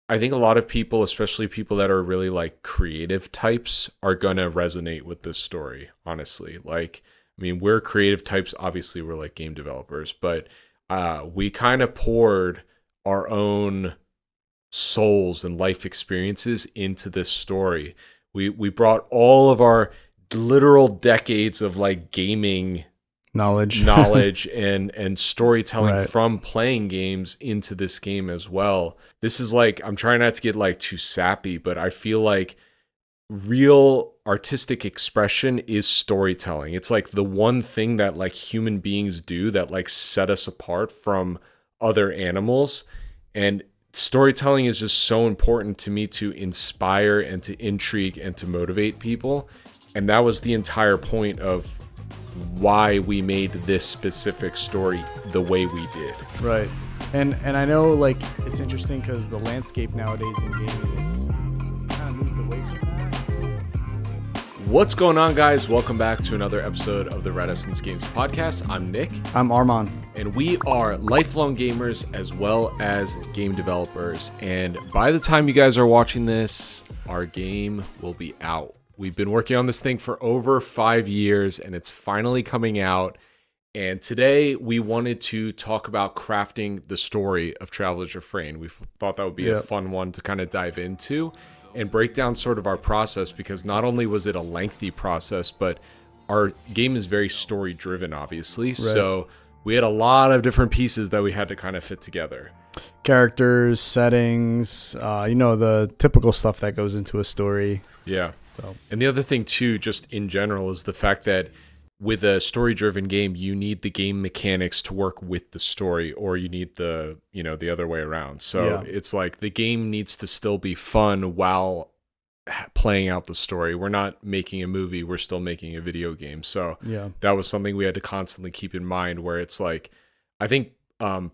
I think a lot of people, especially people that are really like creative types, are going to resonate with this story, honestly. Like, I mean, we're creative types. Obviously, we're like game developers, but we kind of poured our own souls and life experiences into this story. We brought all of our literal decades of like gaming knowledge and storytelling Right. from playing games into this game as well. This is like, I'm trying not to get like too sappy, but I feel like real artistic expression is storytelling. It's like the one thing that like human beings do that like set us apart from other animals. And storytelling is just so important to me to inspire and to intrigue and to motivate people. And that was the entire point of why we made this specific story the way we did. Right. And I know like it's interesting because the landscape nowadays in gaming is kind of moved away from that. What's going on, guys? Welcome back to another episode of the Renaissance Games podcast. I'm Nick. I'm Arman. And we are lifelong gamers as well as game developers. And by the time you guys are watching this, our game will be out. We've been working on this thing for over 5 years and it's finally coming out. And today we wanted to talk about crafting the story of Traveler's Refrain. We thought that would be a fun one to kind of dive into and break down sort of our process, because not only was it a lengthy process, but our game is very story driven, obviously. Right. So we had a lot of different pieces that we had to kind of fit together. Characters, settings, the typical stuff that goes into a story. Yeah. So. And the other thing too, just in general, is the fact that with a story-driven game, you need the game mechanics to work with the story, or you need the other way around. So It's like the game needs to still be fun while playing out the story. We're not making a movie, we're still making a video game. So that was something we had to constantly keep in mind, where it's like, I think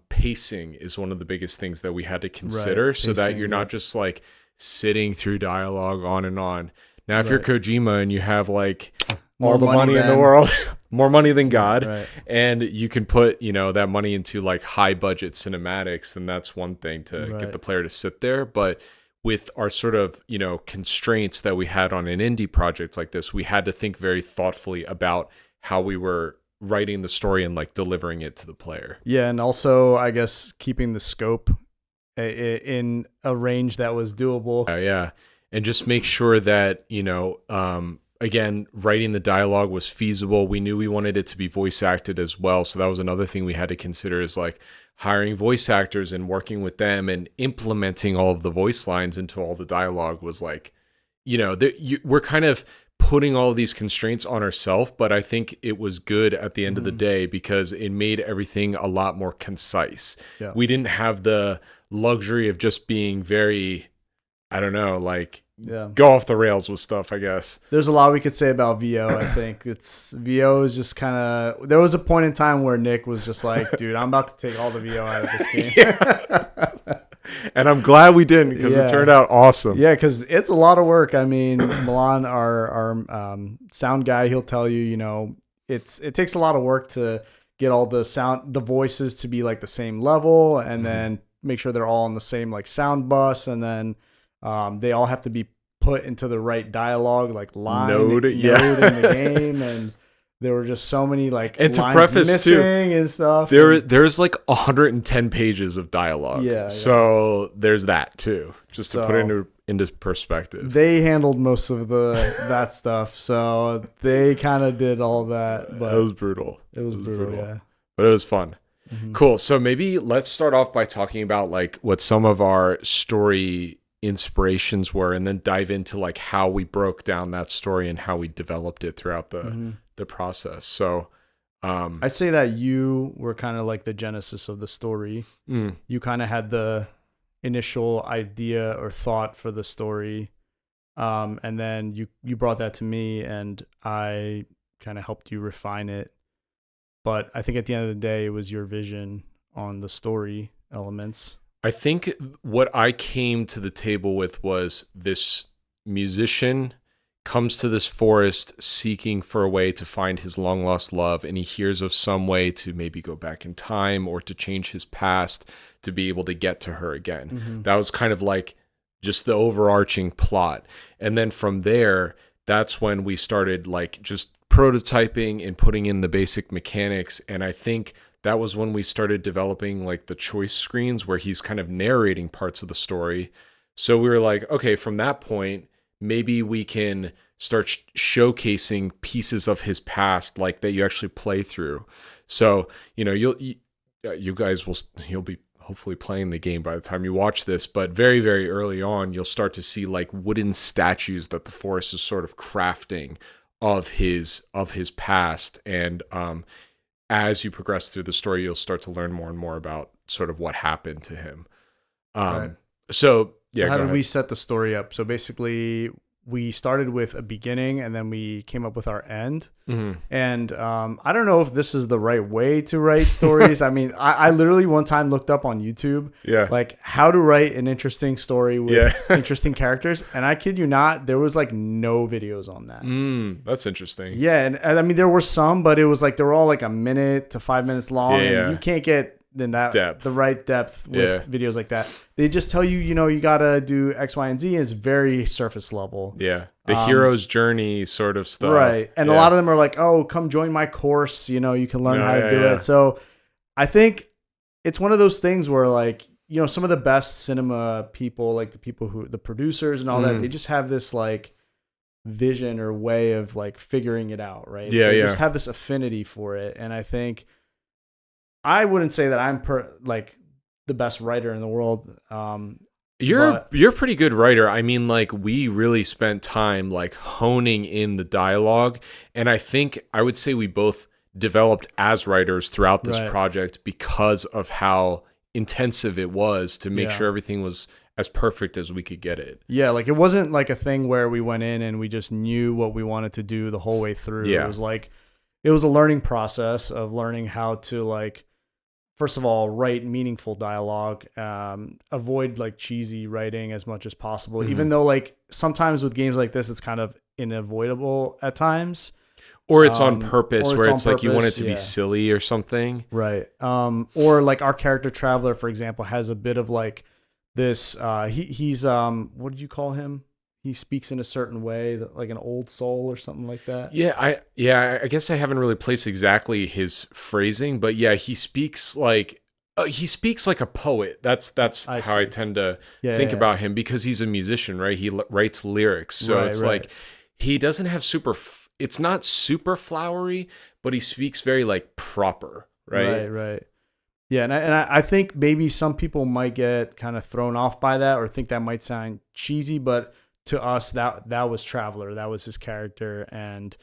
pacing is one of the biggest things that we had to consider, right. So that you're not just like sitting through dialogue on and on. Now, if you're Kojima and you have like all the money in the world, more money than God, right. And you can put, that money into like high budget cinematics, then that's one thing to get the player to sit there. But with our sort of, constraints that we had on an indie project like this, we had to think very thoughtfully about how we were writing the story and like delivering it to the player. Yeah. And also, I guess, keeping the scope in a range that was doable. Yeah. And just make sure that, again, writing the dialogue was feasible. We knew we wanted it to be voice acted as well. So that was another thing we had to consider, is like hiring voice actors and working with them and implementing all of the voice lines into all the dialogue was like, we're kind of putting all of these constraints on ourselves, but I think it was good at the end of the day because it made everything a lot more concise. Yeah. We didn't have the luxury of just being very, I don't know, go off the rails with stuff, I guess. There's a lot we could say about VO. I think VO is just kind of, there was a point in time where Nick was just like, dude, I'm about to take all the VO out of this game. And I'm glad we didn't, because it turned out awesome. Yeah, because it's a lot of work. I mean, Milan, our sound guy, he'll tell you, it takes a lot of work to get all the voices to be like the same level, and then make sure they're all on the same like sound bus, and then they all have to be put into the right dialogue, like node in the game, and there were just so many like and lines to preface missing too, and stuff. There's like 110 pages of dialogue. So there's that too, just to put it into perspective. They handled most of that stuff, so they kind of did all that. But it was brutal. It was brutal, yeah. But it was fun. Mm-hmm. Cool. So maybe let's start off by talking about like what some of our story inspirations were, and then dive into like how we broke down that story and how we developed it throughout the process. So I say that you were kind of like the genesis of the story. You kind of had the initial idea or thought for the story, and then you brought that to me, and I kind of helped you refine it. But I think at the end of the day, it was your vision on the story elements. I think what I came to the table with was this musician comes to this forest seeking for a way to find his long lost love, and he hears of some way to maybe go back in time or to change his past to be able to get to her again. That was kind of like just the overarching plot. And then from there, that's when we started like just prototyping and putting in the basic mechanics. And I think that was when we started developing like the choice screens where he's kind of narrating parts of the story. So we were like, okay, from that point, maybe we can start showcasing pieces of his past, like that you actually play through. So, you know, you'll be hopefully playing the game by the time you watch this, but very, very early on, you'll start to see like wooden statues that the forest is sort of crafting of his past. And as you progress through the story, you'll start to learn more and more about sort of what happened to him. Right. So yeah, how did we set the story up? So basically, we started with a beginning, and then we came up with our end. Mm-hmm. And I don't know if this is the right way to write stories. I mean, I literally one time looked up on YouTube, like how to write an interesting story with interesting characters. And I kid you not, there was like no videos on that. That's interesting. Yeah. And I mean, there were some, but it was like, they were all like a minute to 5 minutes long. Yeah. And you can't get the right depth with videos like that. They just tell you, you know, you got to do X, Y, and Z. And it's very surface level. Yeah. The hero's journey sort of stuff. Right. And a lot of them are like, oh, come join my course. You know, you can learn how to do it. So I think it's one of those things where like, you know, some of the best cinema people, like the producers and all that, they just have this like vision or way of like figuring it out. Right. They just have this affinity for it. And I think I wouldn't say that I'm like the best writer in the world. You're a pretty good writer. I mean, like we really spent time like honing in the dialogue, and I think I would say we both developed as writers throughout this project because of how intensive it was to make sure everything was as perfect as we could get it. Yeah, like it wasn't like a thing where we went in and we just knew what we wanted to do the whole way through. Yeah. It was like it was a learning process of learning how to like, first of all, write meaningful dialogue, avoid like cheesy writing as much as possible, even though like sometimes with games like this, it's kind of unavoidable at times. Or it's on purpose, where it's like you want it to be silly or something. Right. Or like our character Traveler, for example, has a bit of like this, he's, what did you call him? He speaks in a certain way, like an old soul or something like that. Yeah, I guess I haven't really placed exactly his phrasing, but yeah, he speaks like a poet. That's how I tend to think about him, because he's a musician, right? He writes lyrics, so it's like he doesn't have it's not super flowery, but he speaks very like proper, right? Right. Yeah, and I think maybe some people might get kind of thrown off by that or think that might sound cheesy, but to us, that was Traveler. That was his character. And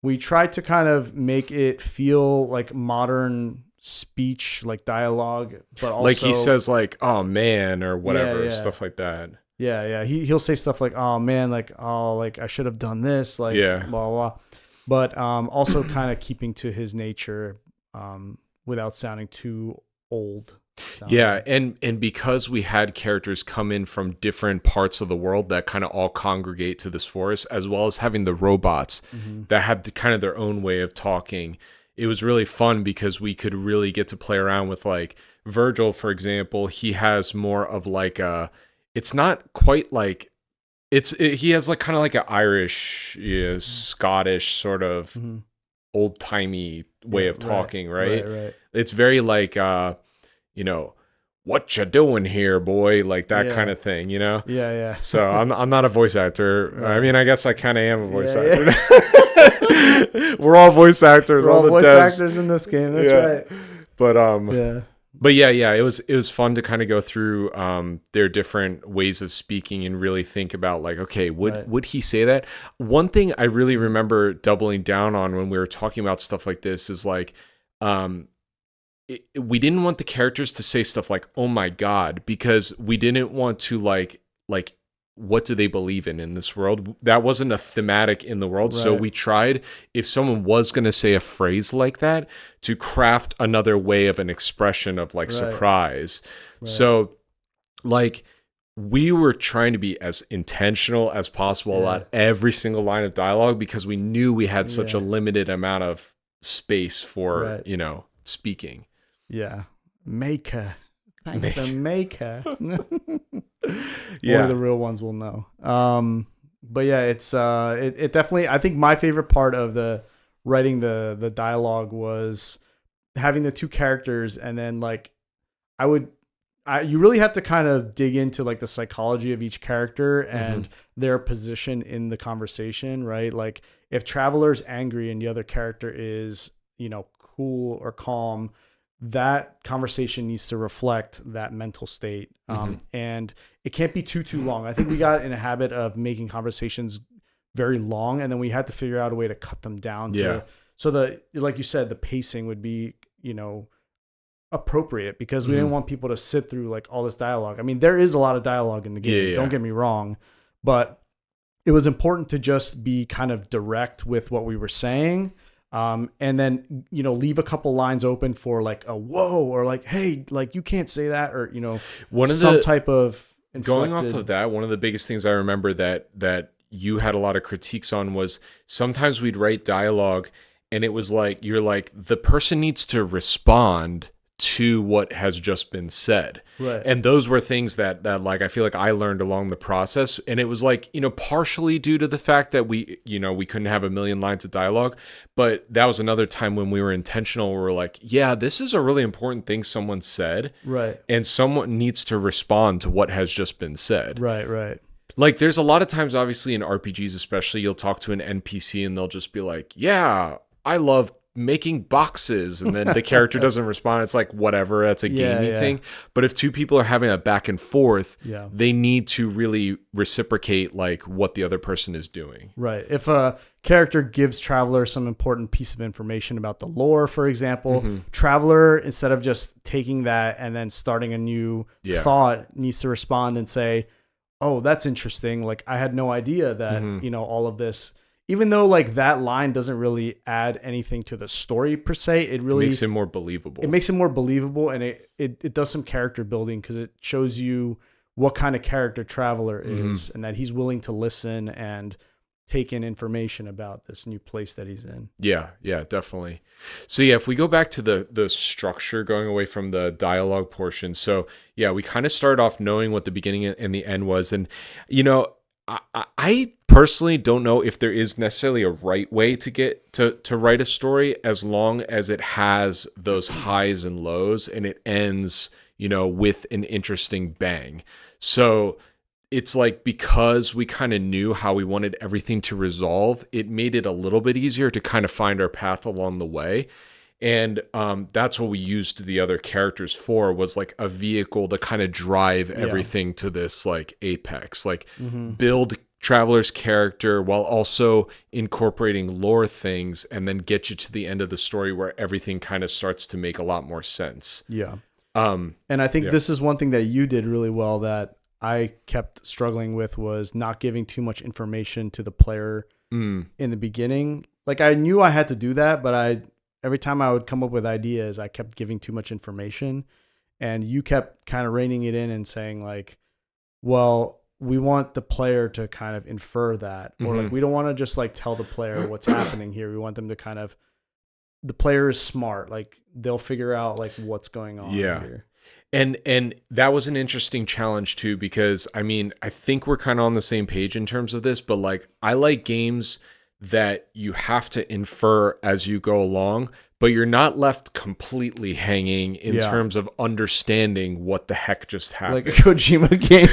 we tried to kind of make it feel like modern speech, like dialogue, but also like he says like, oh man, or whatever, stuff like that. Yeah. He'll say stuff like, oh man, like, oh, like I should have done this, like blah, blah. But also kind of keeping to his nature without sounding too old. Yeah, and because we had characters come in from different parts of the world that kind of all congregate to this forest, as well as having the robots that had kind of their own way of talking, it was really fun because we could really get to play around with like Virgil, for example. He has more of like it's not quite like he has like kind of like an Irish, Scottish sort of old timey way of talking, right? It's very like you know, what you doing here, boy? Like that kind of thing, you know? Yeah. So I'm not a voice actor. Right. I mean, I guess I kind of am a voice actor. Yeah. We're all voice actors. We're all voice devs. actors in this game. That's right. But yeah, it was fun to kind of go through their different ways of speaking and really think about like, okay, would he say that? One thing I really remember doubling down on when we were talking about stuff like this is like, we didn't want the characters to say stuff like, oh my God, because we didn't want to like what do they believe in this world? That wasn't a thematic in the world. So we tried, if someone was going to say a phrase like that, to craft another way of an expression of like surprise. So like we were trying to be as intentional as possible about every single line of dialogue, because we knew we had such a limited amount of space for, you know, speaking. Yeah. Maker. Thank the maker. Yeah. Only the real ones will know. But yeah, it's it definitely. I think my favorite part of the writing the dialogue was having the two characters, and then like you really have to kind of dig into like the psychology of each character and their position in the conversation, right? Like if Traveler's angry and the other character is, cool or calm, that conversation needs to reflect that mental state. And it can't be too long. I think we got in a habit of making conversations very long, and then we had to figure out a way to cut them down so like you said, the pacing would be, appropriate, because we didn't want people to sit through like all this dialogue. I mean, there is a lot of dialogue in the game. Don't get me wrong, but it was important to just be kind of direct with what we were saying. And then, leave a couple lines open for like a whoa, or like, hey, like you can't say that, or, some type of inflected... Going off of that, one of the biggest things I remember that you had a lot of critiques on was sometimes we'd write dialogue and it was like, you're like, the person needs to respond to what has just been said. Right. And those were things that like I feel like I learned along the process, and it was like, partially due to the fact that we couldn't have a million lines of dialogue, but that was another time when we were intentional. We were like, yeah, this is a really important thing someone said. Right. And someone needs to respond to what has just been said. Right. Like there's a lot of times, obviously in RPGs especially, you'll talk to an NPC and they'll just be like, yeah, I love making boxes, and then the character doesn't respond. It's like, whatever, that's a gamey thing. But if two people are having a back and forth, they need to really reciprocate like what the other person is doing. Right. If a character gives Traveler some important piece of information about the lore, for example, Traveler, instead of just taking that and then starting a new thought, needs to respond and say, oh, that's interesting. Like, I had no idea that, all of this, even though like that line doesn't really add anything to the story per se, it really makes it more believable. It makes it more believable, and it does some character building, because it shows you what kind of character Traveler is, and that he's willing to listen and take in information about this new place that he's in. Yeah, definitely. So yeah, if we go back to the structure, going away from the dialogue portion. So yeah, we kind of started off knowing what the beginning and the end was, and I personally don't know if there is necessarily a right way to get to write a story, as long as it has those highs and lows and it ends, with an interesting bang. So it's like, because we kind of knew how we wanted everything to resolve, it made it a little bit easier to kind of find our path along the way. And that's what we used the other characters for, was like a vehicle to kind of drive everything to this like apex, like build Traveler's character while also incorporating lore things, and then get you to the end of the story where everything kind of starts to make a lot more sense. Yeah. And I think this is one thing that you did really well that I kept struggling with, was not giving too much information to the player in the beginning. Like, I knew I had to do that, but every time I would come up with ideas, I kept giving too much information, and you kept kind of reining it in and saying like, well, we want the player to kind of infer that, or like, we don't want to just like tell the player what's happening here. We want them to kind of, the player is smart. Like, they'll figure out like what's going on here. And that was an interesting challenge too, because I mean, I think we're kind of on the same page in terms of this, but like, I like games that you have to infer as you go along, but you're not left completely hanging in terms of understanding what the heck just happened. Like a Kojima game.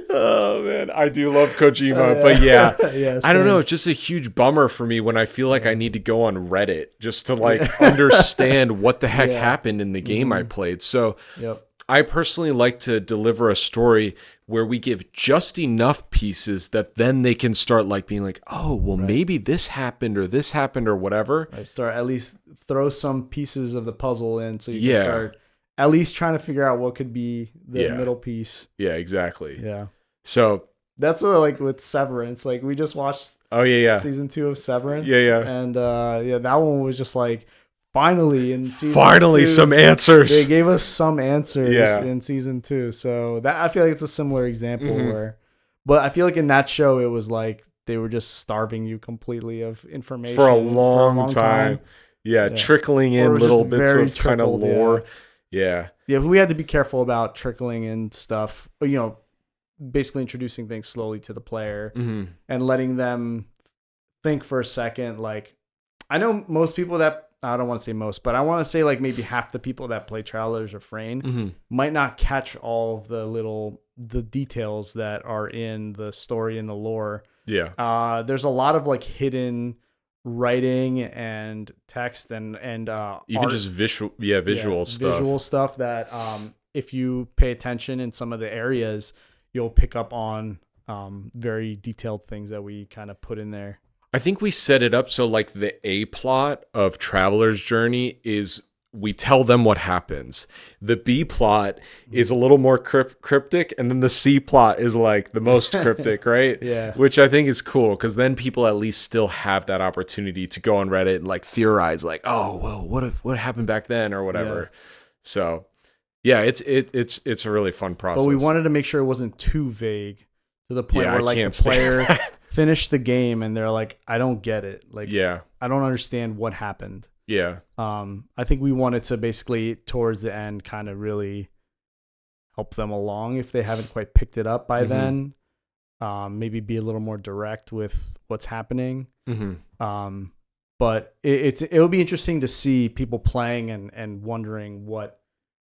Oh man, I do love Kojima, but I don't know. It's just a huge bummer for me when I feel like I need to go on Reddit just to like understand what the heck happened in the game I played. So I personally like to deliver a story where we give just enough pieces that then they can start like being like, oh, well, maybe this happened or whatever. Start at least throw some pieces of the puzzle in, so you can start at least trying to figure out what could be the middle piece. Yeah, exactly. Yeah. So that's what, like with Severance, like we just watched season 2 of Severance. And that one was just like, finally in season 2, some answers. They gave us some answers in season 2. So that, I feel like it's a similar example where, but I feel like in that show it was like they were just starving you completely of information for a long time. trickling Or it in was little just bits very of kind of trickled, lore. Yeah. We had to be careful about trickling in stuff, basically introducing things slowly to the player and letting them think for a second. Like, I know most people that, I don't want to say most, but I want to say like maybe half the people that play Traveler's Refrain might not catch all of the details that are in the story and the lore. Yeah. There's a lot of like hidden writing and text and Even art, just visual stuff. Visual stuff that if you pay attention in some of the areas, you'll pick up on very detailed things that we kind of put in there. I think we set it up so like the A plot of Traveler's Journey is we tell them what happens. The B plot is a little more cryptic, and then the C plot is like the most cryptic, right? Yeah. Which I think is cool because then people at least still have that opportunity to go on Reddit and like theorize, like, oh, well, what happened back then or whatever. Yeah. So, yeah, it's a really fun process. But we wanted to make sure it wasn't too vague to the point where like the player finished the game and they're like, I don't get it. Like, I don't understand what happened. Yeah. I think we wanted to basically towards the end kind of really help them along if they haven't quite picked it up by then. Maybe be a little more direct with what's happening. But it'll be interesting to see people playing and wondering what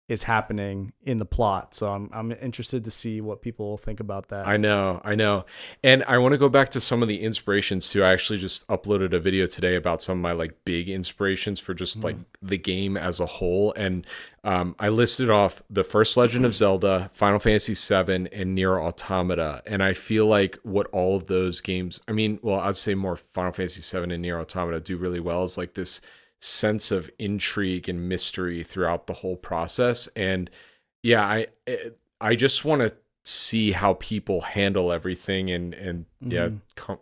is happening in the plot. So I'm interested to see what people think about that. I know. And I want to go back to some of the inspirations too. I actually just uploaded a video today about some of my like big inspirations for just like the game as a whole. And I listed off the first Legend of Zelda, Final Fantasy VII, and Nier Automata. And I feel like what all of those games, I'd say more Final Fantasy VII and Nier Automata do really well is like this sense of intrigue and mystery throughout the whole process. And I just want to see how people handle everything and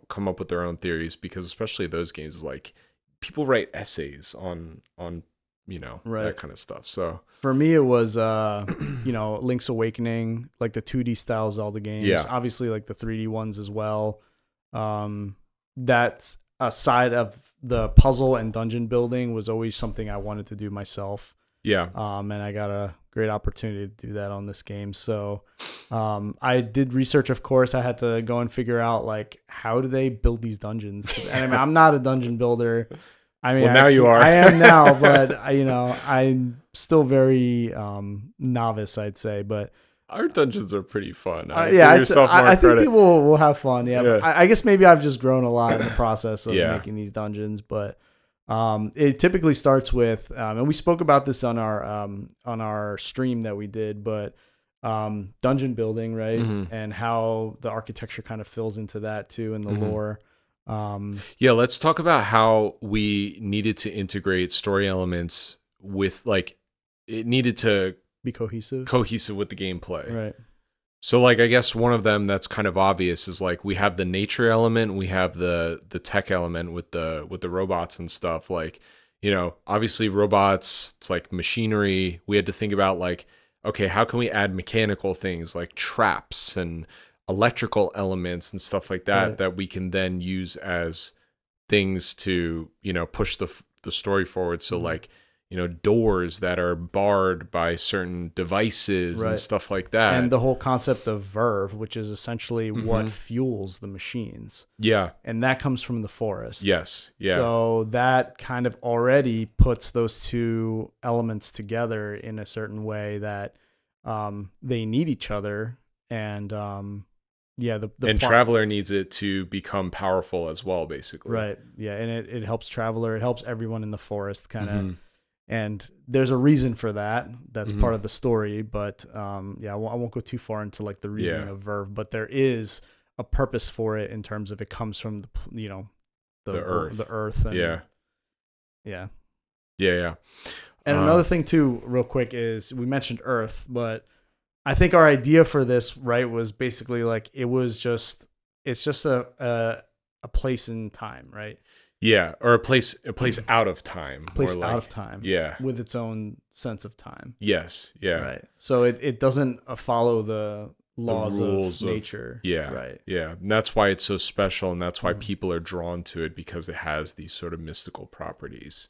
come up with their own theories, because especially those games, like people write essays on that kind of stuff. So for me it was Link's Awakening, like the 2D style Zelda games, obviously like the 3D ones as well. That's a side of the puzzle and dungeon building was always something I wanted to do myself. Yeah. And I got a great opportunity to do that on this game. So I did research, of course. I had to go and figure out like, how do they build these dungeons? And I'm not a dungeon builder. Now you are. I am now, but I'm still very novice, I'd say. But our dungeons are pretty fun. I think people will have fun. Yeah. I guess maybe I've just grown a lot in the process of making these dungeons, but it typically starts with, and we spoke about this on our stream that we did, but dungeon building, right? And how the architecture kind of fills into that too, and the lore. Let's talk about how we needed to integrate story elements with, like, it needed to be cohesive with the gameplay. Right. So like, I guess one of them that's kind of obvious is like, we have the nature element, we have the tech element with the robots and stuff. Like, obviously robots, it's like machinery. We had to think about like, okay, how can we add mechanical things like traps and electrical elements and stuff like that, that we can then use as things to, push the story forward. So like, doors that are barred by certain devices and stuff like that. And the whole concept of verve, which is essentially what fuels the machines. Yeah. And that comes from the forest. Yes. Yeah. So that kind of already puts those two elements together in a certain way that they need each other. And and Traveler needs it to become powerful as well, basically. Right. Yeah. And it helps Traveler. It helps everyone in the forest kind of. And there's a reason for that. That's part of the story. But I won't go too far into like the reasoning of verve. But there is a purpose for it in terms of it comes from the earth. The earth. And, yeah. And another thing too, real quick, is we mentioned Earth, but I think our idea for this, right, was basically like it's just a place in time, right? Yeah, or a place out of time. Place out of time. Yeah. With its own sense of time. Yes. Yeah. Right. So it doesn't follow the laws of nature. Right. Yeah. And that's why it's so special, and that's why people are drawn to it, because it has these sort of mystical properties.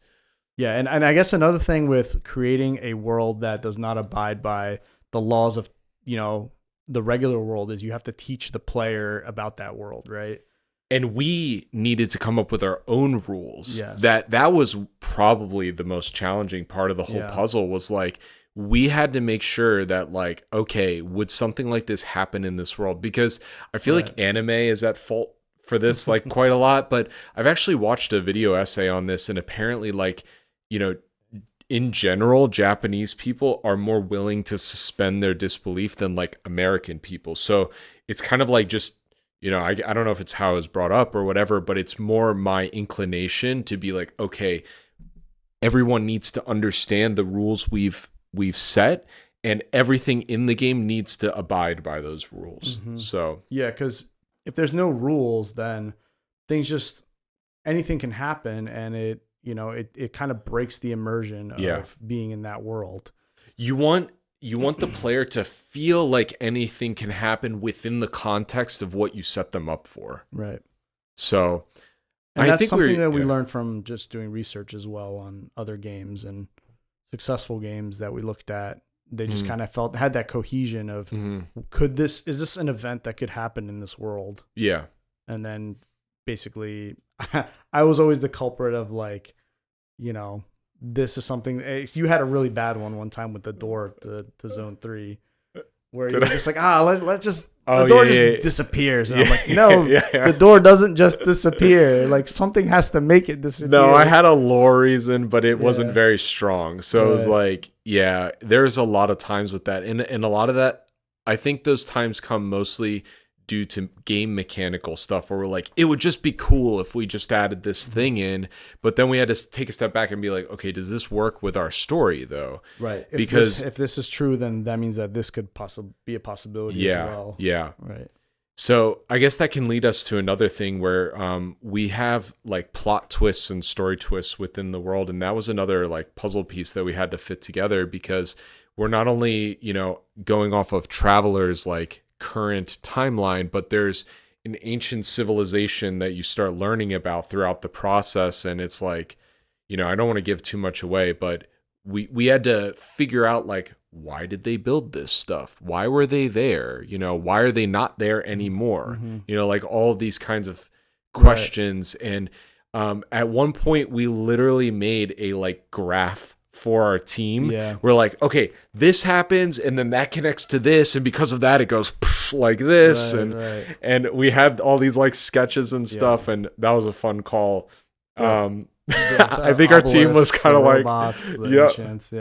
Yeah, and I guess another thing with creating a world that does not abide by the laws of, the regular world is you have to teach the player about that world, right? And we needed to come up with our own rules. Yes. That was probably the most challenging part of the whole puzzle, was like, we had to make sure that, like, okay, would something like this happen in this world? Because I feel like anime is at fault for this, like, quite a lot. But I've actually watched a video essay on this, and apparently, like, in general, Japanese people are more willing to suspend their disbelief than, like, American people. So it's kind of like just, I don't know if it's how it was brought up or whatever, but it's more my inclination to be like, okay, everyone needs to understand the rules we've set, and everything in the game needs to abide by those rules. Mm-hmm. So yeah, because if there's no rules, then anything can happen, and it kind of breaks the immersion of being in that world. You want the player to feel like anything can happen within the context of what you set them up for. Right. So and that's something that we learned from just doing research as well on other games and successful games that we looked at. They just kind of had that cohesion of, is this an event that could happen in this world? Yeah. And then basically I was always the culprit of, like, this is something. You had a really bad one time with the door to Zone 3, where you're just like, let's just, the door just disappears. And I'm like, no, the door doesn't just disappear. Like, something has to make it disappear. No, I had a lore reason, but it wasn't very strong. So it was like, there's a lot of times with that. And a lot of that, I think those times come mostly due to game mechanical stuff, where we're like, it would just be cool if we just added this thing in, but then we had to take a step back and be like, okay, does this work with our story though? Right. Because if this is true, then that means that this could be a possibility as well. Yeah. Right. So I guess that can lead us to another thing where we have, like, plot twists and story twists within the world, and that was another, like, puzzle piece that we had to fit together, because we're not only, going off of Traveler's, like, current timeline, but there's an ancient civilization that you start learning about throughout the process. And it's like, I don't want to give too much away, but we had to figure out, like, why did they build this stuff? Why were they there? Why are they not there anymore? Like, all of these kinds of questions. Right. And at one point we literally made a, like, graph for our team. We're like, okay, this happens, and then that connects to this, and because of that it goes like this. And we had all these, like, sketches and stuff, and that was a fun call. I think our team was kind of like robots, ancients,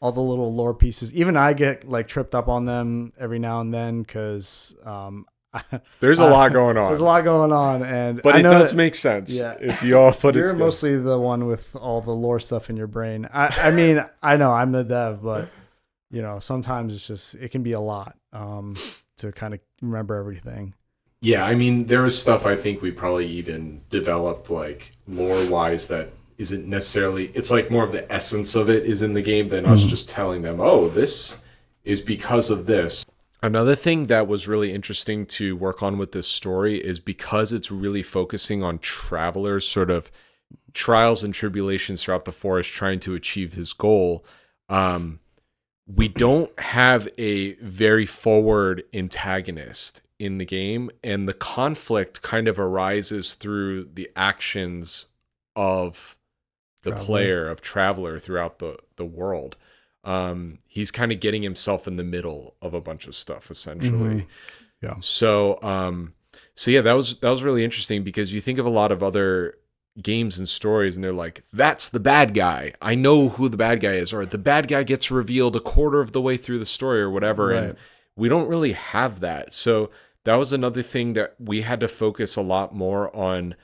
all the little lore pieces. Even I get, like, tripped up on them every now and then, because there's a lot going on. There's a lot going on, but it does make sense if you all put it together. You're mostly the one with all the lore stuff in your brain. I mean, I know I'm the dev, but sometimes it can be a lot to kind of remember everything. Yeah, I mean, there was stuff I think we probably even developed, like, lore-wise, that isn't necessarily, it's like more of the essence of it is in the game than us just telling them, oh, this is because of this. Another thing that was really interesting to work on with this story is, because it's really focusing on Traveler's sort of trials and tribulations throughout the forest trying to achieve his goal, we don't have a very forward antagonist in the game, and the conflict kind of arises through the actions of the player, of Traveler, throughout the world. He's kind of getting himself in the middle of a bunch of stuff, essentially. Yeah. So yeah, that was really interesting, because you think of a lot of other games and stories, and they're like, that's the bad guy. I know who the bad guy is, or the bad guy gets revealed a quarter of the way through the story, or whatever. Right. And we don't really have that. So that was another thing that we had to focus a lot more on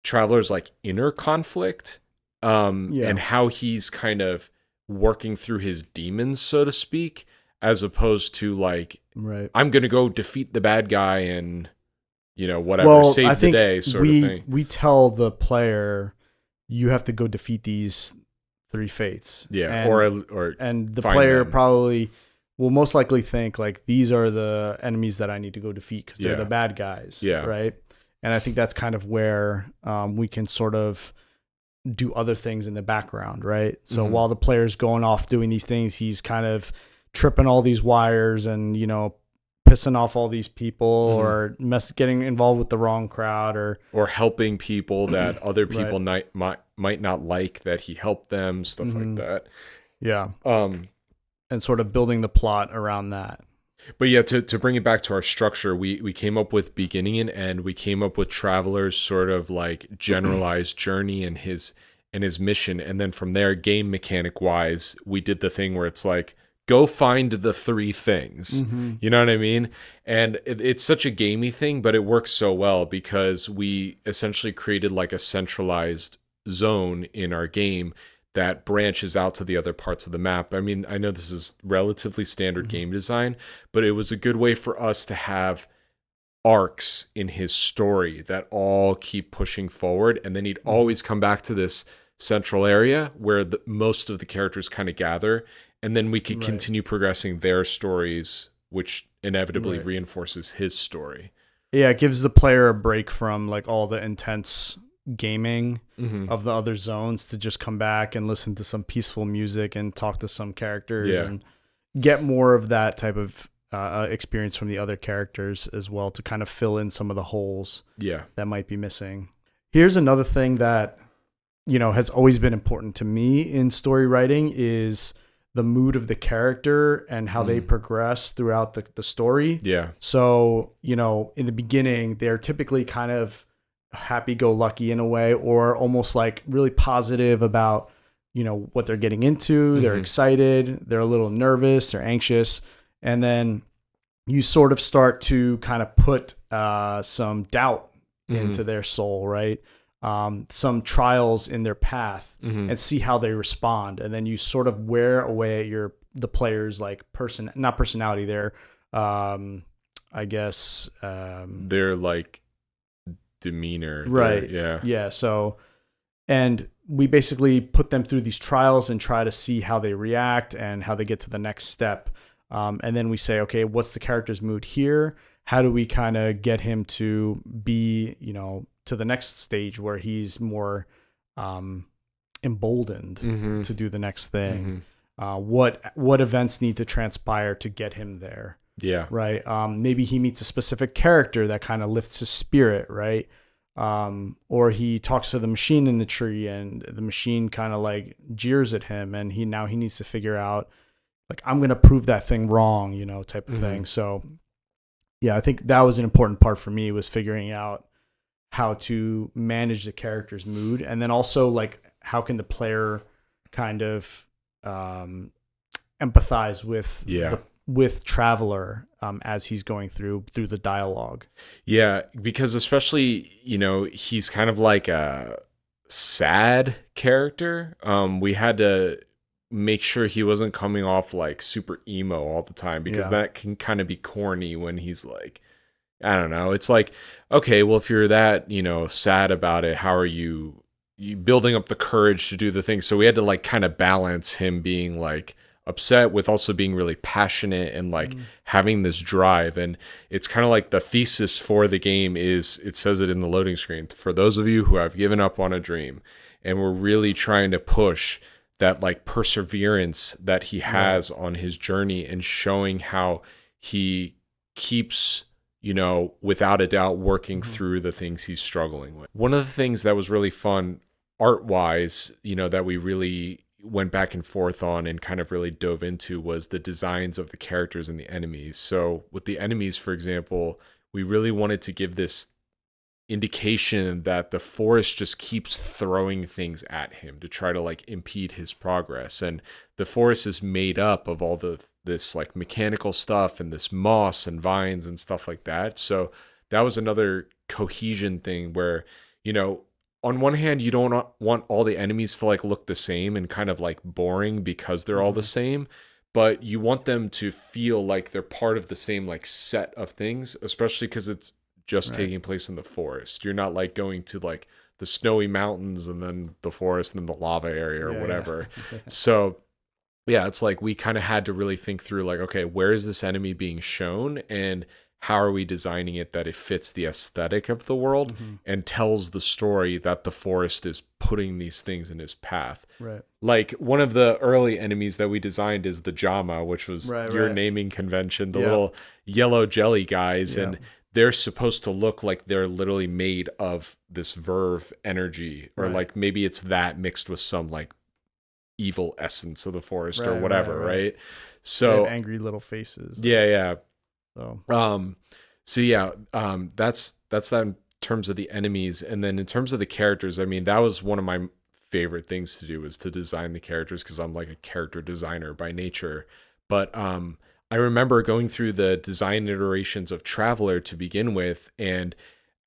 Traveler's, like, inner conflict, and how he's kind of working through his demons, so to speak, as opposed to, like, I'm gonna go defeat the bad guy and whatever, save the day sort of thing. We tell the player, you have to go defeat these 3 fates. And the player probably will most likely think, like, these are the enemies that I need to go defeat because they're the bad guys. Right. And I think that's kind of where we can sort of do other things in the background, right? So while the player's going off doing these things, he's kind of tripping all these wires and, you know, pissing off all these people or getting involved with the wrong crowd or helping people that other people might not like that he helped them, stuff like that. Yeah. And sort of building the plot around that. But yeah, to bring it back to our structure, we came up with beginning and end. We came up with Traveler's sort of like generalized journey and his mission. And then from there, game mechanic wise, we did the thing where it's like, go find the 3 things. You know what I mean? And it's such a gamey thing, but it works so well because we essentially created like a centralized zone in our game that branches out to the other parts of the map. I mean, I know this is relatively standard game design, but it was a good way for us to have arcs in his story that all keep pushing forward. And then he'd always come back to this central area where most of the characters kind of gather. And then we could continue progressing their stories, which inevitably reinforces his story. Yeah, it gives the player a break from like all the intense gaming of the other zones to just come back and listen to some peaceful music and talk to some characters and get more of that type of experience from the other characters as well to kind of fill in some of the holes that might be missing. Here's another thing that, you know, has always been important to me in story writing is the mood of the character and how they progress throughout the story. Yeah. So, you know, in the beginning, they're typically kind of happy-go-lucky in a way, or almost like really positive about, you know, what they're getting into. They're excited. They're a little nervous. They're anxious. And then you sort of start to kind of put some doubt into their soul, right? Some trials in their path and see how they respond. And then you sort of wear away at the player's like not personality, their I guess their like demeanor. Right. Yeah. So, and we basically put them through these trials and try to see how they react and how they get to the next step. And then we say, okay, what's the character's mood here? How do we kind of get him to be, you know, to the next stage where he's more emboldened to do the next thing? What events need to transpire to get him there? Yeah. Right. Maybe he meets a specific character that kind of lifts his spirit, right? Or he talks to the machine in the tree and the machine kind of like jeers at him and he needs to figure out like, I'm going to prove that thing wrong, you know, type of thing. So yeah, I think that was an important part for me, was figuring out how to manage the character's mood. And then also like, how can the player kind of empathize with Traveler as he's going through the dialogue. Yeah, because especially, you know, he's kind of like a sad character. We had to make sure he wasn't coming off like super emo all the time, because that can kind of be corny when he's like, I don't know. It's like, okay, well, if you're that, you know, sad about it, how are you building up the courage to do the thing? So we had to like kind of balance him being like upset with also being really passionate and like having this drive. And it's kind of like the thesis for the game is, it says it in the loading screen, for those of you who have given up on a dream. And we're really trying to push that like perseverance that he has on his journey, and showing how he keeps, you know, without a doubt working through the things he's struggling with. One of the things that was really fun art-wise, you know, that we really went back and forth on and kind of really dove into, was the designs of the characters and the enemies. So with the enemies, for example, we really wanted to give this indication that the forest just keeps throwing things at him to try to like impede his progress. And the forest is made up of all this like mechanical stuff and this moss and vines and stuff like that. So that was another cohesion thing where, you know, on one hand, you don't want all the enemies to like look the same and kind of like boring because they're all the same, but you want them to feel like they're part of the same like set of things, especially because it's just taking place in the forest. You're not like going to like the snowy mountains and then the forest and then the lava area or whatever. So yeah, it's like we kind of had to really think through like, okay, where is this enemy being shown and how are we designing it that it fits the aesthetic of the world and tells the story that the forest is putting these things in his path. Right. Like one of the early enemies that we designed is the Jama, which was your naming convention, the little yellow jelly guys. And they're supposed to look like they're literally made of this verve energy, or like maybe it's that mixed with some like evil essence of the forest or whatever. Right. So angry little faces. Yeah. So, that's that in terms of the enemies. And then in terms of the characters, I mean, that was one of my favorite things to do, was to design the characters, because I'm like a character designer by nature. But I remember going through the design iterations of Traveler to begin with, and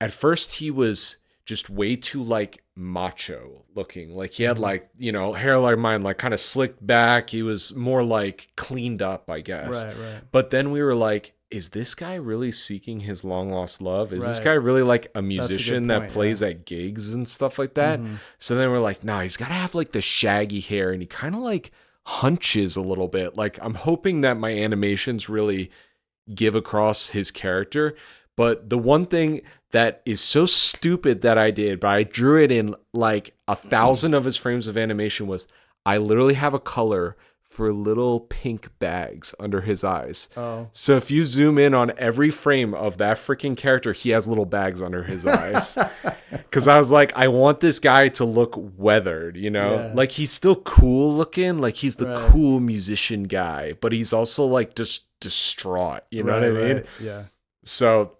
at first he was just way too like macho looking. Like he had like, you know, hair like mine, like kind of slicked back. He was more like cleaned up, I guess. Right. But then we were like, is this guy really seeking his long lost love? Is this guy really like a musician that plays at gigs and stuff like that? So then we're like, nah, he's got to have like the shaggy hair, and he kind of like hunches a little bit. Like I'm hoping that my animations really give across his character. But the one thing that is so stupid that I did, but I drew it in like 1,000 of his frames of animation, was I literally have a color for little pink bags under his eyes. Oh. So if you zoom in on every frame of that freaking character, he has little bags under his eyes. Because I was like, I want this guy to look weathered, you know? Yeah. Like he's still cool looking, like he's the cool musician guy, but he's also like just distraught, you know what I mean? Yeah. So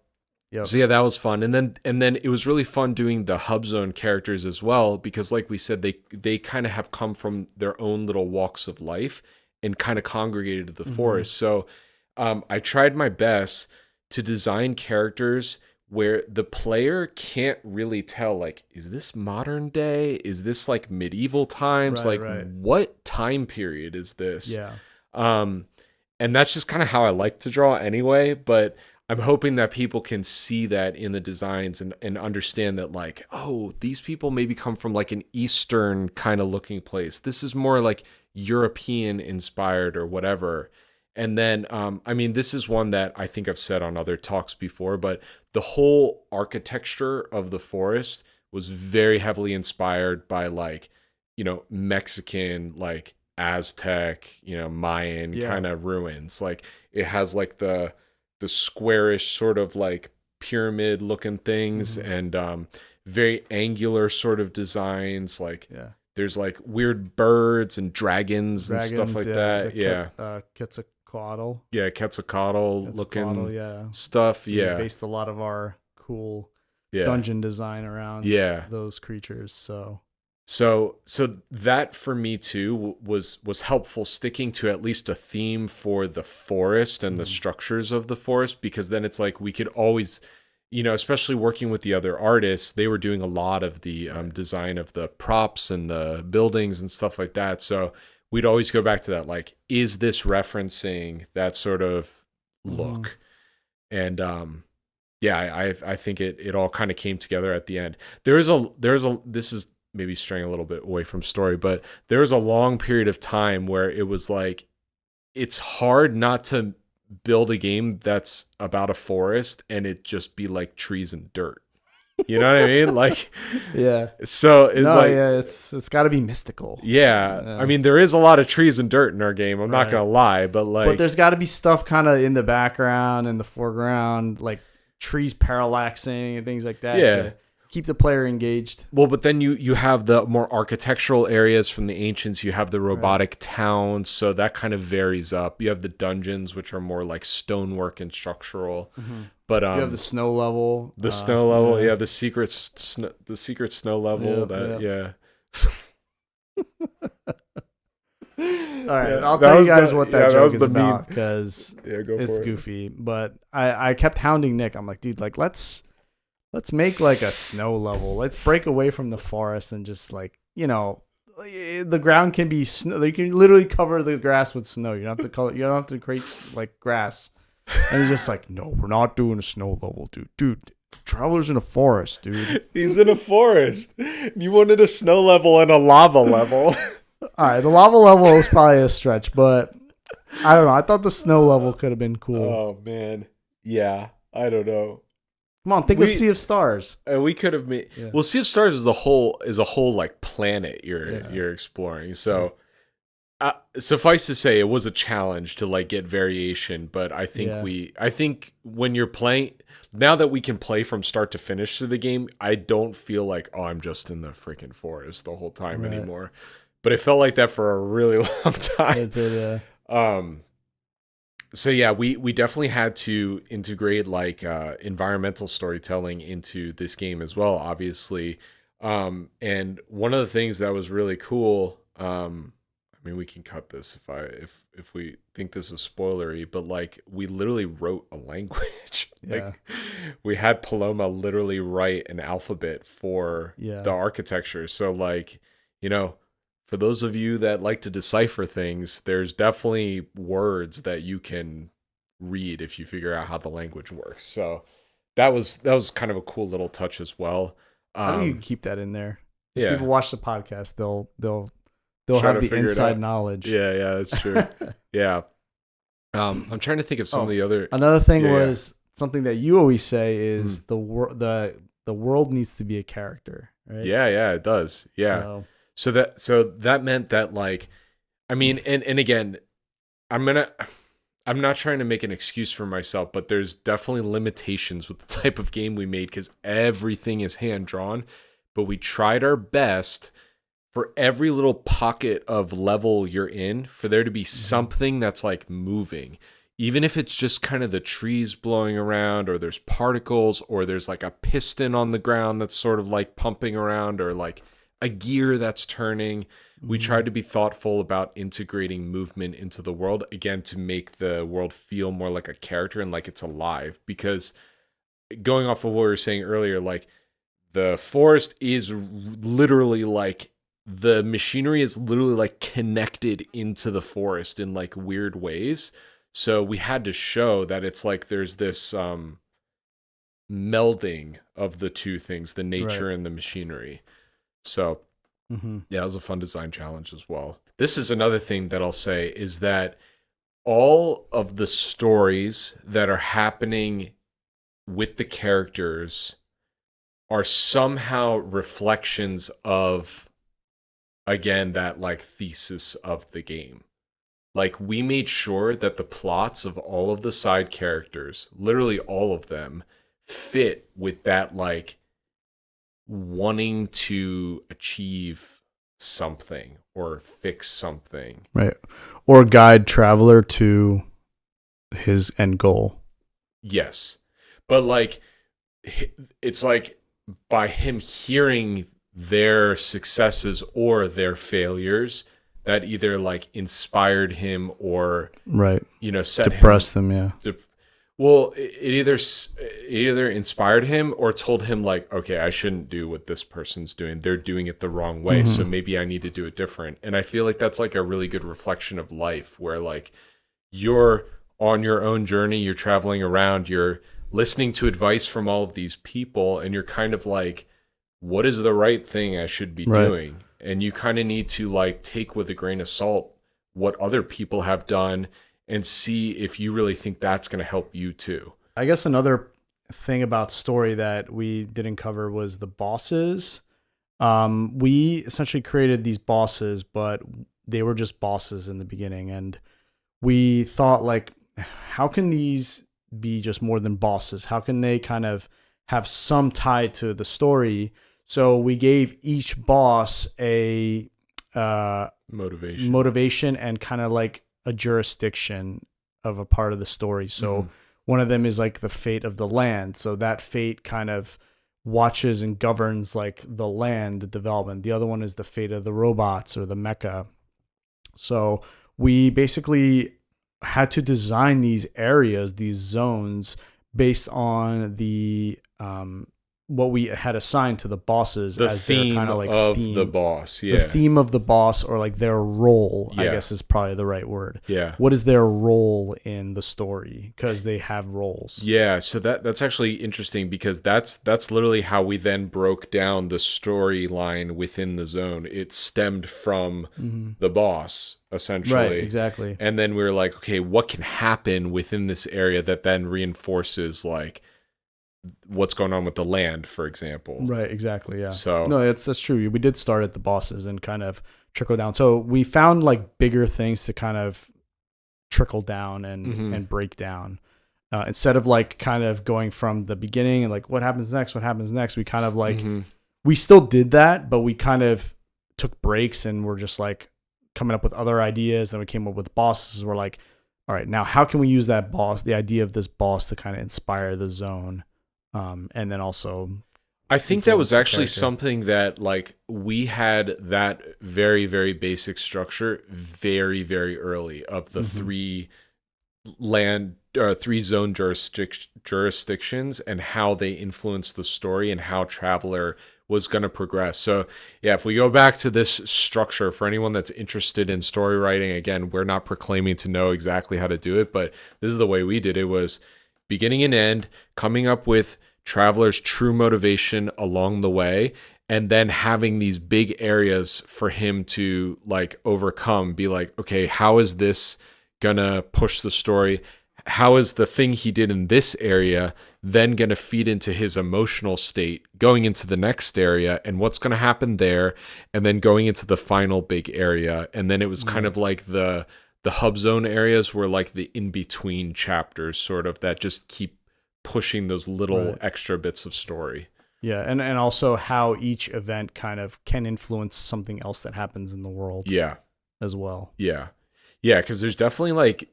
yeah, that was fun. And then it was really fun doing the Hub Zone characters as well, because like we said, they kind of have come from their own little walks of life and kind of congregated to the forest. So I tried my best to design characters where the player can't really tell, like, is this modern day? Is this like medieval times? What time period is this? Yeah. And that's just kind of how I like to draw anyway, but I'm hoping that people can see that in the designs and understand that, like, oh, these people maybe come from like an Eastern kind of looking place. This is more like European inspired or whatever. And then, I mean, this is one that I think I've said on other talks before, but the whole architecture of the forest was very heavily inspired by like, you know, Mexican, like Aztec, you know, Mayan kind of ruins. Like it has like the squarish sort of like pyramid looking things and very angular sort of designs. Like there's like weird birds and dragons and stuff like that. Quetzalcoatl. Yeah, Quetzalcoatl looking stuff. Yeah. We based a lot of our cool dungeon design around those creatures. So that for me too was helpful, sticking to at least a theme for the forest and the structures of the forest, because then it's like we could always, you know, especially working with the other artists, they were doing a lot of the design of the props and the buildings and stuff like that. So we'd always go back to that, like, is this referencing that sort of look? And I think it all kind of came together at the end. This is maybe straying a little bit away from story, but there was a long period of time where it was like, it's hard not to build a game that's about a forest and it just be like trees and dirt. You know what I mean? Like, yeah. So it's it's got to be mystical. Yeah. I mean, there is a lot of trees and dirt in our game. I'm not gonna lie, but there's got to be stuff kind of in the background and the foreground, like trees parallaxing and things like that. Yeah. Keep the player engaged. Well, but then you have the more architectural areas from the ancients. You have the robotic towns, so that kind of varies up. You have the dungeons, which are more like stonework and structural. But you have the snow level. The snow level, the secret snow level. All right, I'll tell you guys what that joke is about, because it's goofy. But I kept hounding Nick. I'm like, dude, like let's make like a snow level. Let's break away from the forest and just like, you know, the ground can be snow. You can literally cover the grass with snow. You don't have to color. You don't have to create like grass. And he's just like, no, we're not doing a snow level, dude. Dude, Traveler's in a forest, dude. He's in a forest. You wanted a snow level and a lava level. All right, the lava level is probably a stretch, but I don't know. I thought the snow level could have been cool. Oh man, yeah. I don't know. Come on, think of Sea of Stars. And we could have made. Yeah. Well, Sea of Stars is a whole like planet you're exploring. So, suffice to say, it was a challenge to like get variation. But I think I think when you're playing now that we can play from start to finish through the game, I don't feel like I'm just in the freaking forest the whole time anymore. But it felt like that for a really long time. It did, So yeah, we definitely had to integrate like environmental storytelling into this game as well, obviously. And one of the things that was really cool, I mean, we can cut this if we think this is spoilery, but like we literally wrote a language. Like we had Paloma literally write an alphabet for the architecture. So like, you know, for those of you that like to decipher things, there's definitely words that you can read if you figure out how the language works. So that was kind of a cool little touch as well. I think you can keep that in there. If Yeah, people watch the podcast, they'll have the inside knowledge. Yeah, that's true. Yeah. I'm trying to think of some of the other. Another thing was something that you always say is the world needs to be a character, right? Yeah, it does. Yeah. So that meant that like, I mean, and again, I'm not trying to make an excuse for myself, but there's definitely limitations with the type of game we made because everything is hand drawn, but we tried our best for every little pocket of level you're in for there to be something that's like moving, even if it's just kind of the trees blowing around or there's particles or there's like a piston on the ground that's sort of like pumping around or like a gear that's turning. We tried to be thoughtful about integrating movement into the world, again, to make the world feel more like a character and like it's alive. Because going off of what we were saying earlier, like the forest is literally like the machinery is literally like connected into the forest in like weird ways. So we had to show that it's like there's this melding of the two things, the nature and the machinery. So, yeah, it was a fun design challenge as well. This is another thing that I'll say is that all of the stories that are happening with the characters are somehow reflections of, again, that like thesis of the game. Like we made sure that the plots of all of the side characters, literally all of them, fit with that like wanting to achieve something or fix something, right, or guide traveler to his end goal. Yes, but like it's like by him hearing their successes or their failures that either like inspired him or set depressed him. Well, it either inspired him or told him like, okay, I shouldn't do what this person's doing. They're doing it the wrong way. So maybe I need to do it different. And I feel like that's like a really good reflection of life where like you're on your own journey, you're traveling around, you're listening to advice from all of these people and you're kind of like, what is the right thing I should be doing? And you kind of need to like take with a grain of salt what other people have done and see if you really think that's going to help you too. I guess another thing about story that we didn't cover was the bosses. We essentially created these bosses, but they were just bosses in the beginning. And we thought like, how can these be just more than bosses? How can they kind of have some tie to the story? So we gave each boss a motivation and kind of like a jurisdiction of a part of the story. So one of them is like the fate of the land. So that fate kind of watches and governs like the land, the development. The other one is the fate of the robots or the mecha. So we basically had to design these areas, these zones based on the what we had assigned to the bosses, the as theme their kind of like of theme. The boss. The theme of the boss, or like their role, I guess is probably the right word. Yeah. What is their role in the story? Because they have roles. Yeah. So that's actually interesting because that's literally how we then broke down the storyline within the zone. It stemmed from the boss. essentially. Right, exactly. And then we were like, okay, what can happen within this area that then reinforces like what's going on with the land, for example. Right, exactly. Yeah. So No, that's true. We did start at the bosses and kind of trickle down. So we found like bigger things to kind of trickle down and break down. Instead of like kind of going from the beginning and like what happens next, we kind of like we still did that, but we kind of took breaks and we're just like coming up with other ideas. And we came up with bosses. We're like, all right, now how can we use that boss, the idea of this boss, to kind of inspire the zone, and then also. I think that was actually something that like we had that very, very basic structure very, very early of the three zone jurisdictions and how they influence the story and how Traveler was going to progress. So yeah, if we go back to this structure, for anyone that's interested in story writing, again, we're not proclaiming to know exactly how to do it, but this is the way we did it. Was beginning and end, coming up with Traveler's true motivation along the way, and then having these big areas for him to like overcome, be like, okay, how is this gonna push the story? How is the thing he did in this area then gonna feed into his emotional state going into the next area, and what's gonna happen there, and then going into the final big area? And then it was kind of like the hub zone areas were like the in-between chapters, sort of, that just keep pushing those little extra bits of story. Yeah, and also how each event kind of can influence something else that happens in the world. Yeah. As well. Yeah. Yeah, because there's definitely like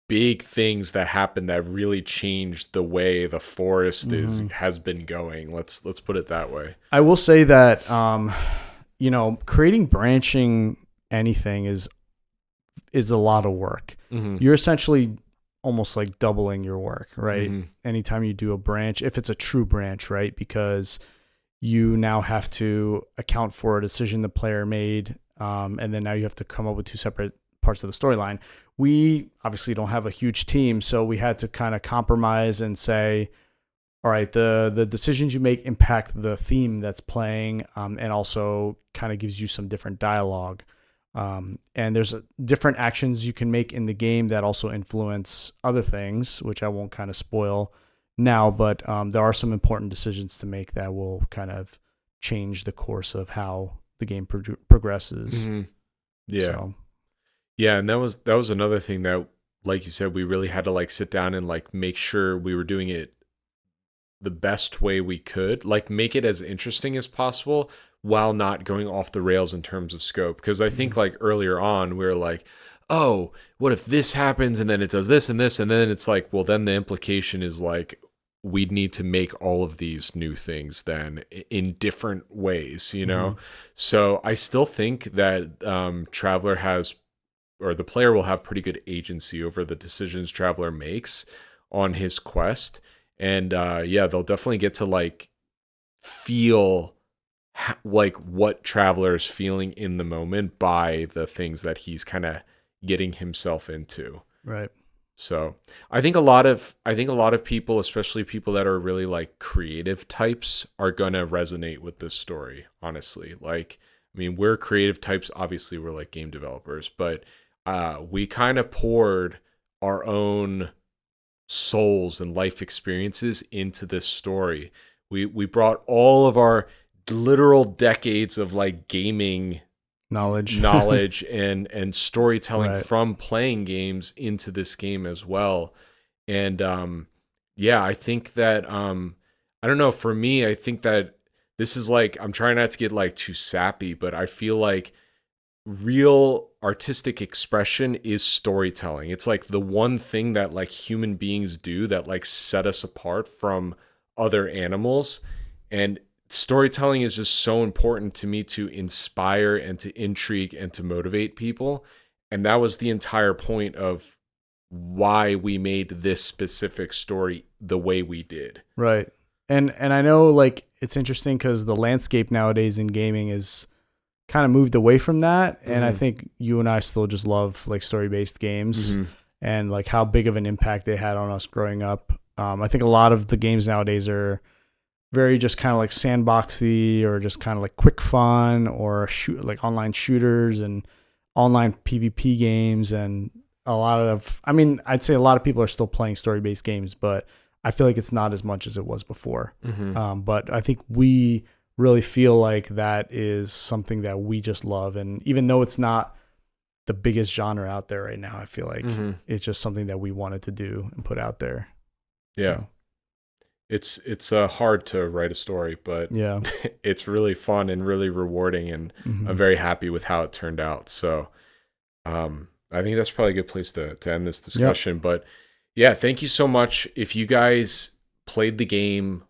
big things that happen that really changed the way the forest has been going. Let's put it that way. I will say that creating branching anything is a lot of work. You're essentially almost like doubling your work, right? Anytime you do a branch, if it's a true branch, right? Because you now have to account for a decision the player made, and then now you have to come up with two separate parts of the storyline. We obviously don't have a huge team, so we had to kind of compromise and say, all right, the decisions you make impact the theme that's playing, and also kind of gives you some different dialogue. And there's different actions you can make in the game that also influence other things, which I won't kind of spoil now, but there are some important decisions to make that will kind of change the course of how the game progresses. Yeah. So. Yeah, and that was another thing that, like you said, we really had to like sit down and like make sure we were doing it the best way we could, like make it as interesting as possible while not going off the rails in terms of scope. Because I think like earlier on we were like, oh, what if this happens and then it does this and this, and then it's like, well, then the implication is like we'd need to make all of these new things then in different ways, you know? So I still think that Traveler has, or the player will have, pretty good agency over the decisions Traveler makes on his quest. And yeah, they'll definitely get to like feel like what Traveler is feeling in the moment by the things that he's kind of getting himself into. Right. So I think a lot of people, especially people that are really like creative types, are gonna resonate with this story. Honestly, like, I mean, we're creative types. Obviously, we're like game developers, but we kind of poured our own souls and life experiences into this story. We brought all of our literal decades of like gaming knowledge and storytelling from playing games into this game as well. And yeah, I think that I don't know, for me, I think that this is like, I'm trying not to get like too sappy, but I feel like real artistic expression is storytelling. It's like the one thing that like human beings do that like set us apart from other animals. And storytelling is just so important to me to inspire and to intrigue and to motivate people. And that was the entire point of why we made this specific story the way we did. Right. And I know like it's interesting because the landscape nowadays in gaming is kind of moved away from that. And I think you and I still just love like story-based games and like how big of an impact they had on us growing up. I think a lot of the games nowadays are very just kind of like sandboxy or just kind of like quick fun or like online shooters. And online PvP games, and I'd say a lot of people are still playing story-based games, but I feel like it's not as much as it was before. But I think we really feel like that is something that we just love. And even though it's not the biggest genre out there right now, I feel like it's just something that we wanted to do and put out there. Yeah. So. It's hard to write a story, but yeah, it's really fun and really rewarding, and I'm very happy with how it turned out. So I think that's probably a good place to end this discussion. Yep. But yeah, thank you so much. If you guys played the game,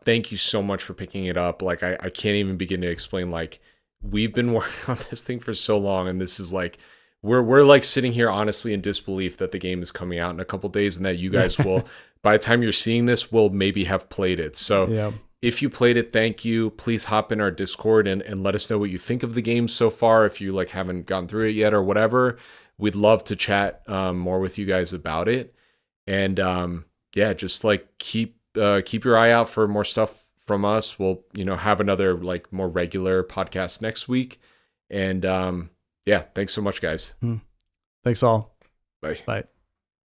thank you so much for picking it up. Like I can't even begin to explain, like, we've been working on this thing for so long, and this is like, we're like sitting here honestly in disbelief that the game is coming out in a couple days, and that you guys will, by the time you're seeing this, will maybe have played it. So if you played it, thank you. Please hop in our Discord and let us know what you think of the game so far. If you like haven't gone through it yet or whatever, we'd love to chat more with you guys about it. And just like keep your eye out for more stuff from us. We'll have another like more regular podcast next week. And thanks so much, guys. Thanks all. Bye. Bye.